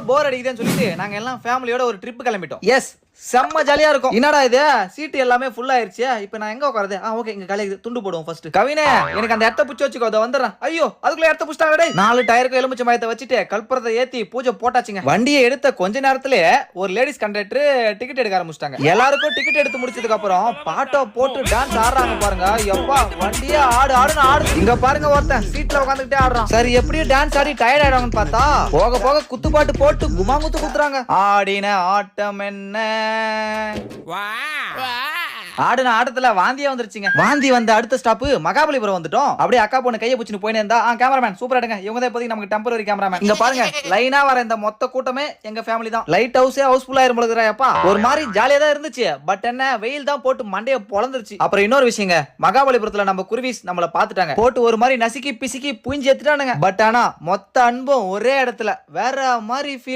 போர் அடிக்குதுன்னு சொல்லிட்டு நாங்க எல்லாம் ஃபேமிலியோட ஒரு ட்ரிப் கிளம்பிட்டோம். எஸ், செம்ம ஜாலியா இருக்கும். என்னடா இது சீட் எல்லாமே ஃபுல் ஆயிருச்சு, இப்போ நான் எங்க உட்காருது? ஓகே, இங்க காலையில துண்டு போடுவோம் ஃபர்ஸ்ட். கவினே, எனக்கு அந்த இடத்த புடிச்சு வச்சுக்கோ, அதை வந்துடுறேன். ஐயோ, அதுக்குள்ள இடத்த புடிச்சிட்டாங்க டேய். 4 டயருக்கு எலுமிச்சை மயத்தை வச்சுட்டு கல்புரத்தை ஏத்தி பூஜை போட்டாச்சுங்க. வண்டியை எடுத்த கொஞ்ச நேரத்திலே ஒரு லேடிஸ் கண்டக்டர் டிக்கெட் எடுக்க ஆரம்பிச்சிட்டாங்க. எல்லாருக்கும் டிக்கெட் எடுத்து முடிச்சதுக்கு அப்புறம் பாட்டோ போட்டு டான்ஸ் ஆடுறாங்க பாருங்க. எப்பா, வண்டியே ஆடுன்னு ஆடுது. இங்க பாருங்க, ஒருத்தன் சீட்ல உட்காந்துக்கிட்டே ஆடுறான். சரி, எப்படியும் டான்ஸ் ஆடி டயர்ட் ஆயிடுவாங்கன்னு பார்த்தா போக போக குத்துப்பாட்டு போட்டு குமாங்குத்து குத்துறாங்க. ஆடின ஆட்டம் என்ன, ஆடுன ஆட்டத்துல வாந்தியே வந்துருச்சுங்க. வாந்தி வந்த அடுத்த ஸ்டாப் மகாபலிபுரம் வந்துட்டோம். அப்படியே அக்கா பொண்ணு கையை பிடிச்சிட்டு போயினே இருந்தா, கேமராமேன் சூப்பரா எடுங்க, இவங்க தான் இப்போதைக்கு நமக்கு டெம்பரரி கேமராமேன். இங்க பாருங்க, லைனா வர இந்த மொத்த கூட்டமே எங்க ஃபேமிலி தான். லைட் ஹவுஸே ஹவுஸ்ஃபுல்லா இருந்துறாப்பா. ஒரு மாதிரி ஜாலியா தான் இருந்துச்சு. பட் என்ன, வெயில் தான் போட்டு மண்டைய பொளந்துருச்சு. அப்புறம் இன்னொரு விஷயங்க, மகாபலிபுரத்துல நம்ம குருவிஸ் நம்மள பாத்துட்டாங்க. போட்டு ஒரு மாதிரி நசுக்கி பிசுக்கி புஞ்சி எடுத்துட்டானுங்க. பட் ஆனா மொத்த அன்பும் ஒரே இடத்துல வேற மாதிரி